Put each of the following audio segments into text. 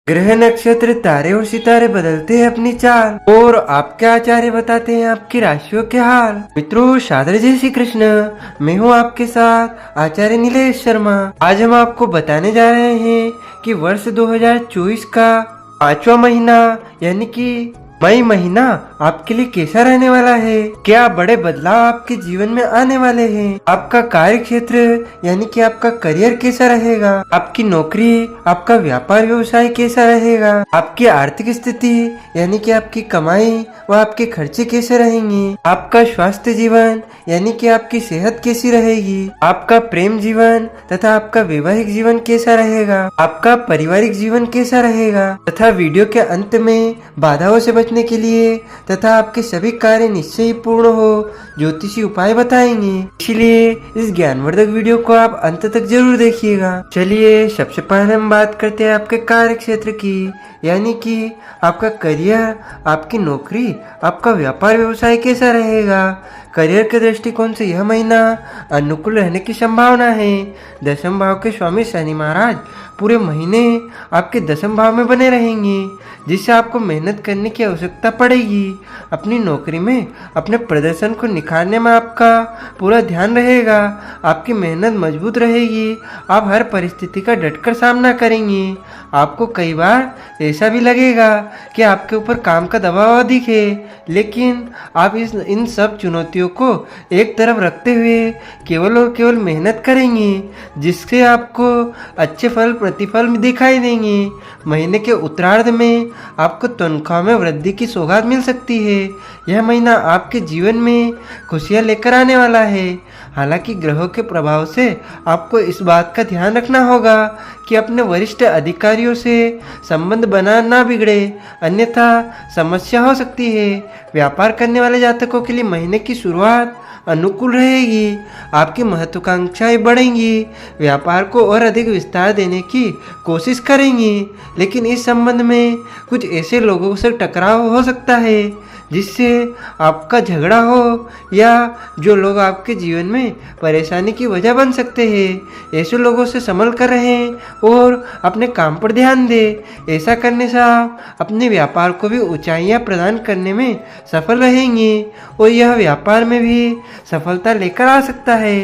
ग्रह नक्षत्र तारे और सितारे बदलते हैं अपनी चाल और आपके आचार्य बताते हैं आपकी राशियों के हाल। मित्रों, सादर जय श्री कृष्ण। मैं हूँ आपके साथ आचार्य नीलेश शर्मा। आज हम आपको बताने जा रहे हैं कि वर्ष 2024 का 5वां महीना यानी कि मई महीना आपके लिए कैसा रहने वाला है। क्या बड़े बदलाव आपके जीवन में आने वाले हैं। आपका कार्य क्षेत्र यानी कि आपका करियर कैसा रहेगा। आपकी नौकरी, आपका व्यापार व्यवसाय कैसा रहेगा। आपकी आर्थिक स्थिति यानी कि आपकी कमाई व आपके खर्चे कैसे रहेंगे। आपका स्वास्थ्य जीवन यानी कि आपकी सेहत कैसी रहेगी। आपका प्रेम जीवन तथा आपका वैवाहिक जीवन कैसा रहेगा। आपका पारिवारिक जीवन कैसा रहेगा। तथा वीडियो के अंत में बाधाओं से बचने के लिए तथा आपके सभी कार्य निश्चय ही पूर्ण हो ज्योतिषी उपाय बताएंगे। इसलिए इस ज्ञानवर्धक वीडियो को आप अंत तक जरूर देखिएगा। चलिए सबसे पहले हम बात करते हैं आपके कार्य क्षेत्र की, यानी कि आपका करियर, आपकी नौकरी, आपका व्यापार व्यवसाय कैसा रहेगा। करियर के दृष्टिकोण से यह महीना अनुकूल रहने की संभावना है। दशम भाव के स्वामी शनि महाराज पूरे महीने आपके दशम भाव में बने रहेंगे, जिससे आपको मेहनत करने की आवश्यकता पड़ेगी। अपनी नौकरी में अपने प्रदर्शन को निखारने में आपका पूरा ध्यान रहेगा। आपकी मेहनत मजबूत रहेगी। आप हर परिस्थिति का डटकर सामना करेंगे। आपको कई बार ऐसा भी लगेगा कि आपके ऊपर काम का दबाव अधिक है, लेकिन आप इन सब चुनौतियों को एक तरफ रखते हुए केवल और केवल मेहनत करेंगे, जिससे आपको अच्छे प्रतिफल दिखाई देंगे। महीने के उत्तरार्ध में आपको तनख्वाह में वृद्धि की सौगात मिल सकती है। यह महीना आपके जीवन में खुशियां लेकर आने वाला है। हालांकि ग्रहों के प्रभाव से आपको इस बात का ध्यान रखना होगा कि अपने वरिष्ठ अधिकारियों से संबंध बना ना बिगड़े, अन्यथा समस्या हो सकती है। व्यापार करने वाले जातकों के लिए महीने की शुरुआत अनुकूल रहेगी। आपकी महत्वाकांक्षाएं बढ़ेंगी। व्यापार को और अधिक विस्तार देने की कोशिश करेंगी, लेकिन इस संबंध में कुछ ऐसे लोगों से टकराव हो सकता है जिससे आपका झगड़ा हो, या जो लोग आपके जीवन में परेशानी की वजह बन सकते हैं। ऐसे लोगों से संभल कर रहें और अपने काम पर ध्यान दें। ऐसा करने से आप अपने व्यापार को भी ऊंचाइयां प्रदान करने में सफल रहेंगे और यह व्यापार में भी सफलता लेकर आ सकता है।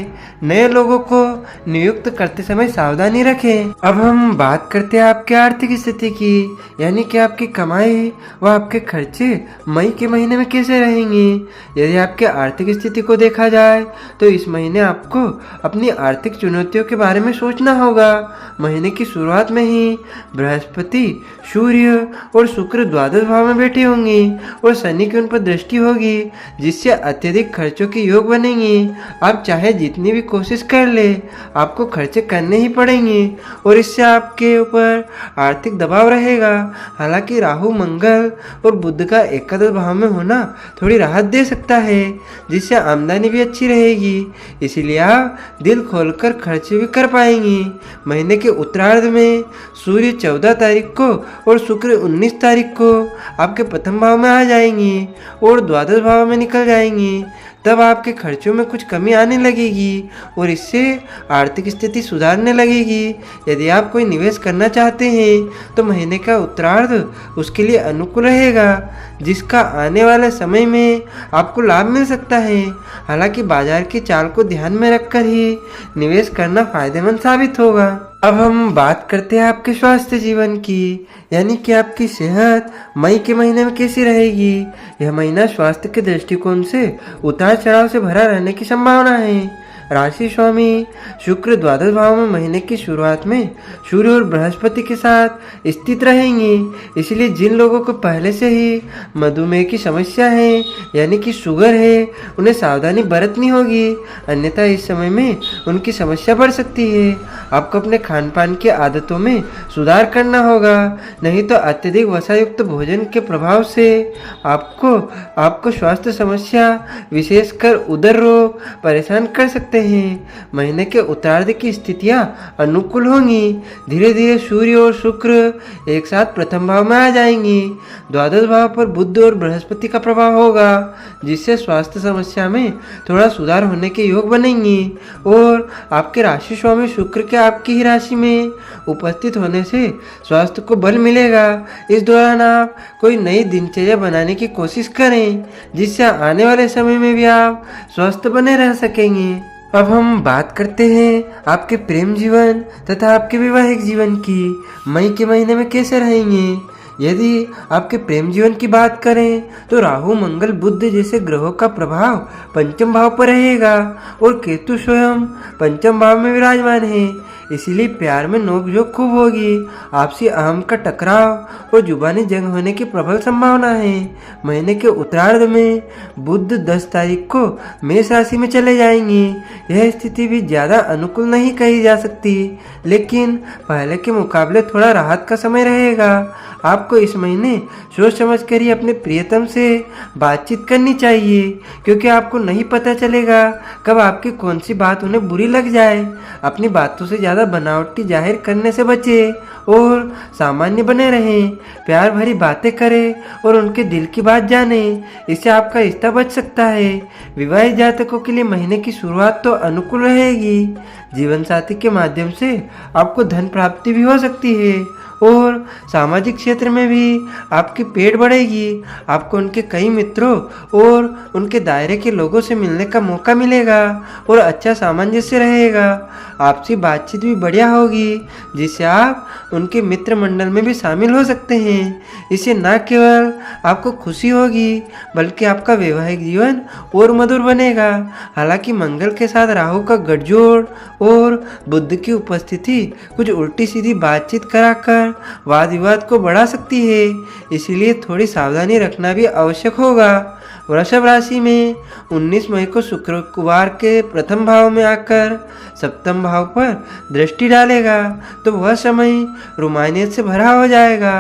नए लोगों को नियुक्त करते समय सावधानी रखें। अब हम बात करते हैं आपकी आर्थिक स्थिति की, यानी कि आपकी कमाई व आपके खर्चे मई के महीने में कैसे रहेंगे। यदि आपकी आर्थिक स्थिति को देखा जाए तो इस महीने आपको अपनी आर्थिक चुनौतियों के बारे में सोचना होगा। महीने की शुरुआत में ही बृहस्पति, सूर्य और शुक्र द्वादश भाव में बैठे होंगे और शनि की उन पर दृष्टि होगी, जिससे अत्यधिक खर्चों के योग बनेंगे। आप चाहे जितनी भी कोशिश कर ले, आपको खर्चे करने ही पड़ेंगे और इससे आपके ऊपर आर्थिक दबाव रहेगा। हालांकि राहु, मंगल और बुध का एकादश भाव में होना थोड़ी राहत दे सकता है, जिससे आमदनी भी अच्छी रहेगी। इसीलिए आप दिल खोलकर खर्च भी कर पाएंगे। महीने के उत्तरार्ध में सूर्य 14 तारीख को और शुक्र 19 तारीख को आपके प्रथम भाव में आ जाएंगे और द्वादश भाव में निकल जाएंगे। तब आपके खर्चों में कुछ कमी आने लगेगी और इससे आर्थिक स्थिति सुधारने लगेगी। यदि आप कोई निवेश करना चाहते हैं तो महीने का उत्तरार्ध उसके लिए अनुकूल रहेगा, जिसका आने वाले समय में आपको लाभ मिल सकता है। हालांकि बाजार की चाल को ध्यान में रखकर ही निवेश करना फायदेमंद साबित होगा। अब हम बात करते हैं आपके स्वास्थ्य जीवन की, यानी कि आपकी सेहत मई के महीने में कैसी रहेगी। यह महीना स्वास्थ्य के दृष्टिकोण से उतार चढ़ाव से भरा रहने की संभावना है। राशि स्वामी शुक्र द्वादश भाव में महीने की शुरुआत में सूर्य और बृहस्पति के साथ स्थित रहेंगे। इसलिए जिन लोगों को पहले से ही मधुमेह की समस्या है, यानी कि शुगर है, उन्हें सावधानी बरतनी होगी, अन्यथा इस समय में उनकी समस्या बढ़ सकती है। आपको अपने खान पान की आदतों में सुधार करना होगा, नहीं तो अत्यधिक वसायुक्त भोजन के प्रभाव से आपको स्वास्थ्य समस्या, विशेषकर उदर रोग परेशान कर सकते हैं। महीने के उत्तरार्ध की स्थितियां अनुकूल होंगी। धीरे धीरे सूर्य और शुक्र एक साथ प्रथम भाव में आ जाएंगी। द्वादश भाव पर बुध और बृहस्पति का प्रभाव होगा, जिससे स्वास्थ्य समस्या में थोड़ा सुधार होने के योग बनेंगे। और आपके राशि स्वामी शुक्र के आपकी ही राशि में उपस्थित होने से स्वास्थ्य को बल मिलेगा। इस दौरान आप कोई नई दिनचर्या बनाने की कोशिश करें, जिससे आने वाले समय में भी आप स्वस्थ बने रह सकेंगे। अब हम बात करते हैं आपके प्रेम जीवन तथा आपके वैवाहिक जीवन की। मई के महीने में कैसे रहेंगे? यदि आपके प्रेम जीवन की बात करें तो राहु मंगल बुध जैसे ग्रहों का प्रभाव पंचम भाव पर रहेगा और केतु स्वयं पंचम भाव में विराजमान है। इसीलिए प्यार में नोकझोंक खूब होगी। आपसी अहम का टकराव और जुबानी जंग होने की प्रबल संभावना है। महीने के उत्तरार्ध में बुध 10 तारीख को मेष राशि में चले जाएंगे। यह स्थिति भी ज़्यादा अनुकूल नहीं कही जा सकती, लेकिन पहले के मुकाबले थोड़ा राहत का समय रहेगा। आपको इस महीने सोच समझ कर ही अपने प्रियतम से बातचीत करनी चाहिए, क्योंकि आपको नहीं पता चलेगा कब आपकी कौन सी बात उन्हें बुरी लग जाए। अपनी बातों से ज़्यादा बनावटी जाहिर करने से बचें और सामान्य बने रहें। प्यार भरी बातें करें और उनके दिल की बात जानें, इससे आपका रिश्ता बच सकता है। विवाहित जातकों के लिए महीने की शुरुआत तो अनुकूल रहेगी। जीवन साथी के माध्यम से आपको धन प्राप्ति भी हो सकती है और सामाजिक क्षेत्र में भी आपकी पेट बढ़ेगी। आपको उनके कई मित्रों और उनके दायरे के लोगों से मिलने का मौका मिलेगा और अच्छा सामंजस्य रहेगा। आपसी बातचीत भी बढ़िया होगी, जिससे आप उनके मित्र मंडल में भी शामिल हो सकते हैं। इससे न केवल आपको खुशी होगी, बल्कि आपका वैवाहिक जीवन और मधुर बनेगा। हालांकि मंगल के साथ राहु का गठजोड़ और बुध की उपस्थिति कुछ उल्टी सीधी बातचीत कराकर वाद विवाद को बढ़ा सकती है, इसीलिए थोड़ी सावधानी रखना भी आवश्यक होगा। वृषभ राशि में 19 मई को शुक्रवार के प्रथम भाव में आकर सप्तम भाव पर दृष्टि डालेगा, तो वह समय रोमानियत से भरा हो जाएगा।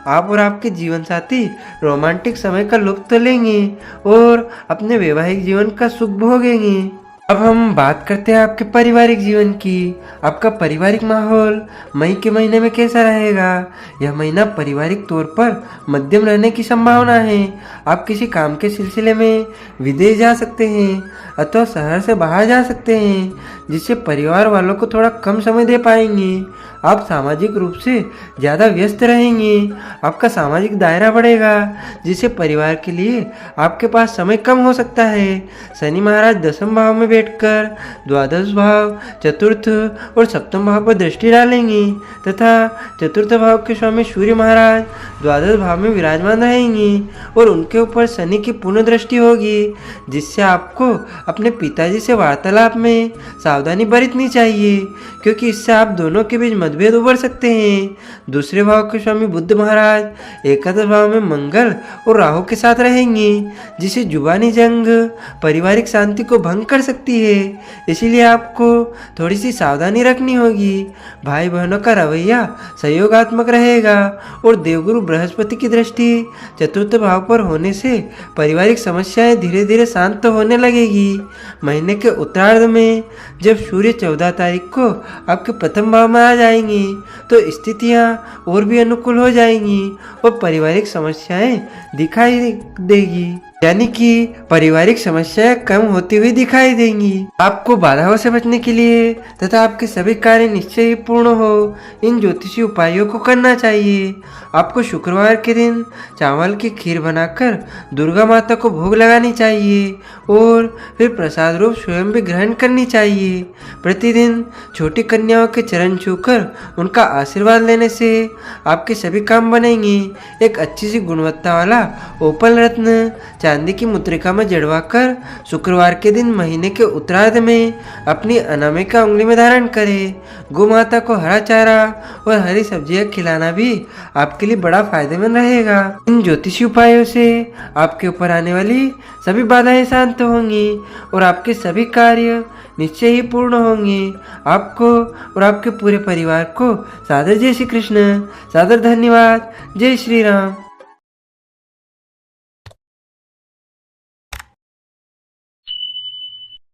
आप और आपके जीवन साथी रोमांटिक समय का लुत्फ लेंगे और अपने वैवाहिक जीवन का सुख भोगेंगे। अब हम बात करते हैं आपके पारिवारिक जीवन की। आपका पारिवारिक माहौल मई के महीने में कैसा रहेगा? यह महीना पारिवारिक तौर पर मध्यम रहने की संभावना है। आप किसी काम के सिलसिले में विदेश जा सकते हैं अथवा शहर से बाहर जा सकते हैं, जिससे परिवार वालों को थोड़ा कम समय दे पाएंगे। आप सामाजिक रूप से ज़्यादा व्यस्त रहेंगे। आपका सामाजिक दायरा बढ़ेगा, जिससे परिवार के लिए आपके पास समय कम हो सकता है। शनि महाराज दसम भाव में बैठकर द्वादश भाव, चतुर्थ और सप्तम भाव पर दृष्टि डालेंगे तथा चतुर्थ भाव के स्वामी सूर्य महाराज द्वादश भाव में विराजमान रहेंगे और उनके ऊपर शनि की पूर्ण दृष्टि होगी, जिससे आपको अपने पिताजी से वार्तालाप में सावधानी बरतनी चाहिए, क्योंकि इससे आप दोनों के बीच मतभेद उभर सकते हैं। दूसरे भाव के स्वामी बुध महाराज एकादश भाव में मंगल और राहु के साथ रहेंगे, जिसे जुबानी जंग पारिवारिक शांति को भंग कर सकती है। इसीलिए आपको थोड़ी सी सावधानी रखनी होगी। भाई बहनों का रवैया सहयोगात्मक रहेगा और देवगुरु बृहस्पति की दृष्टि चतुर्थ भाव पर होने से पारिवारिक समस्याएं धीरे धीरे शांत होने लगेगी। महीने के उत्तरार्ध में जब सूर्य 14 तारीख को आपके प्रथम भाव में आ जाएंगी, तो स्थितियां और भी अनुकूल हो जाएंगी और पारिवारिक समस्याएं दिखाई देगी, यानी कि पारिवारिक समस्याएं कम होती हुई दिखाई देंगी। आपको बाधाओं से बचने के लिए तथा आपके सभी कार्य निश्चय ही पूर्ण हो, इन ज्योतिषी उपायों को करना चाहिए। आपको शुक्रवार के दिन चावल की खीर बनाकर दुर्गा माता को भोग लगानी चाहिए और फिर प्रसाद रूप स्वयं भी ग्रहण करनी चाहिए। प्रतिदिन छोटी कन्याओं के चरण छूकर उनका आशीर्वाद लेने से आपके सभी काम बनेंगे। एक अच्छी सी गुणवत्ता वाला ओपल रत्न चांदी की मुद्रिका में जड़वाकर शुक्रवार के दिन महीने के उत्तरार्ध में अपनी अनामिका उंगली में धारण करें। गौ माता को हरा चारा और हरी सब्जियां खिलाना भी आपके लिए बड़ा फायदेमंद रहेगा। इन ज्योतिषी उपायों से आपके ऊपर आने वाली सभी बाधाएं शांत होंगी और आपके सभी कार्य निश्चय ही पूर्ण होंगे। आपको और आपके पूरे परिवार को सादर जय श्री कृष्ण, सादर धन्यवाद। जय श्री राम।